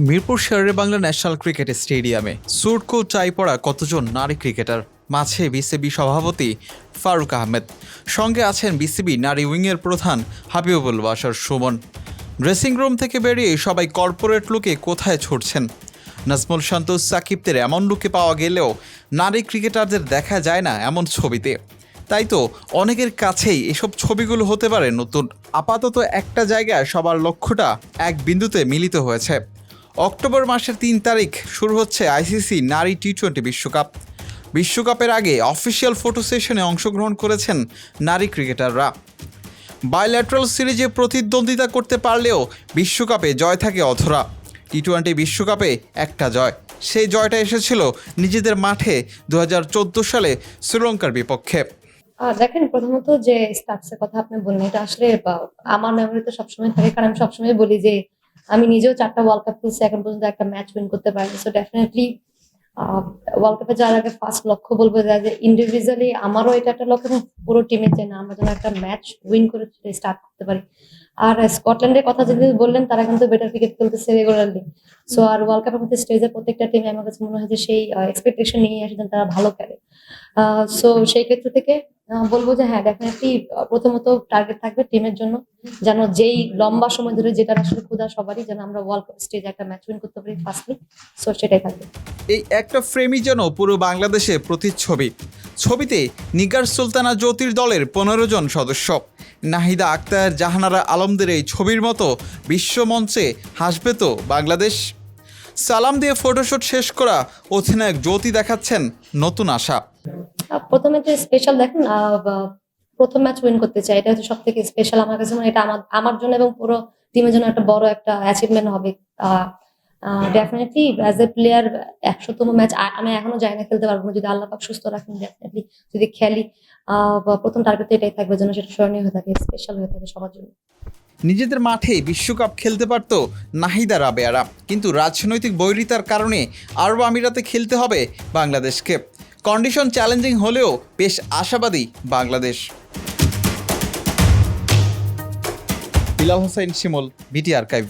Mirpur Sherebangla national cricket স্টেডিয়ামে suit coat tie পরা কতজন নারী ক্রিকেটার, মাঝে বিসিবি সভাপতি ফারুক আহমেদ, সঙ্গে আছেন বিসিবি নারী উইংয়ের প্রধান হাবিবুল বাশার সুমন। ড্রেসিং রুম থেকে বেরিয়ে সবাই কর্পোরেট লুকে কোথায় ছুটছেন। নাজমুল শান্ত সাকিবদের এমন লুকে পাওয়া গেলেও নারী ক্রিকেটারদের দেখা যায় না এমন ছবিতে। তাই তো অনেকের কাছেই এসব ছবিগুলো হতে পারে নতুন। আপাতত একটা জায়গায় সবার লক্ষ্যটা এক বিন্দুতে মিলিত হয়েছে। অক্টোবর মাসের ৩ তারিখ শুরু হচ্ছে আইসিসি নারী টি-20 বিশ্বকাপ। বিশ্বকাপের আগে অফিসিয়াল ফটো সেশনে অংশগ্রহণ করেছেন নারী ক্রিকেটাররা। বাইল্যাটারাল সিরিজে প্রতিদ্বন্দ্বিতা করতে পারলেও বিশ্বকাপে জয় থাকে অধরা। টি-20 বিশ্বকাপে একটা জয়, সেই জয়টা এসেছিল নিজেদের মাঠে ২০১৪ সালে শ্রীলঙ্কার বিপক্ষে। দেখেন, প্রথমত যে স্টাটসের কথা আপনি বললেন, এটা আসলে আমার মেমোরিতে সবসময় থাকে, কারণ আমি সবসময় বলি যে আমি নিজেও 4টা ওয়ার্ল্ড কাপ খেলছি, এখন পর্যন্ত একটা ম্যাচ উইন করতে পারিনি। সো ডেফিনেটলি ওয়ার্ল্ড কাপে যাওয়ার আগে ফার্স্ট লক্ষ্য বলবো যে ইন্ডিভিজুয়ালি আমারও এটা একটা লক্ষ্য, এবং পুরো টিমের যে না আমরা যেন একটা ম্যাচ উইন করে স্টার্ট করতে পারি। আর স্কটল্যান্ডের কথা যদি বললেন, তারা কিন্তু বেটার ক্রিকেট খেলতেছে রেগুলারলি। সো আর ওয়ার্ল্ড কাপের মধ্যে স্টেজে প্রত্যেকটা টিমে আমার কাছে মনে হয় যে সেই এক্সপেকটেশন নিয়ে আসে যেন তারা ভালো খেলে। সো সেই ক্ষেত্র থেকে বলবো যে হ্যাঁ, ডেফিনেটলি প্রথমত টার্গেট থাকবে টিমের জন্য, যেন যেই লম্বা সময় ধরে যেটা আসলে ক্ষুধা সবারই, যেন আমরা ওয়ার্ল্ড কাপ স্টেজে একটা ম্যাচ উইন করতে পারি ফার্স্টলি। সো সেটাই থাকবে। এই একটা ফ্রেমই যেন পুরো বাংলাদেশে প্রতিচ্ছবি। ছবিতে নিগার সুলতানা জ্যোতির দলের ১৫ জন সদস্য। নাহিদা আক্তার, জাহানারা আলমদের এই ছবির মতো বিশ্বমঞ্চে হাসবে তো বাংলাদেশ। সালাম দিয়ে ফটোশুট শেষ করা অধিনায়ক জ্যোতি দেখাচ্ছেন নতুন আশা। প্রথমে তো স্পেশাল দেখেন, প্রথম ম্যাচ উইন করতে চাই, এটা হচ্ছে সব থেকে স্পেশাল আমার কাছে। এটা আমার জন্য এবং পুরো টিমের জন্য একটা বড় একটা অ্যাচিভমেন্ট হবে। ডেফিনেটলি অ্যাজ এ প্লেয়ার ১০০তম ম্যাচ আমি এখনো যাই না, খেলতে পারবো না। যদি আল্লাহ পাক সুস্থ রাখেন, ডেফিনেটলি যদি খেলি, প্রথম টার্গেট এটাই থাকবে যেন সেটা স্মরণীয় হয়ে থাকে, স্পেশাল হয়ে থাকে সবার জন্য। নিজেদের মাঠেই বিশ্বকাপ খেলতে পারত নাহিদা রাবেয়ারা, কিন্তু রাজনৈতিক বৈরিতার কারণে আরব আমিরাতে খেলতে হবে বাংলাদেশকে। কন্ডিশন চ্যালেঞ্জিং হলেও বেশ আশাবাদী বাংলাদেশ। বিলাল হোসেন শিমুল, বিটি আর্কাইভ।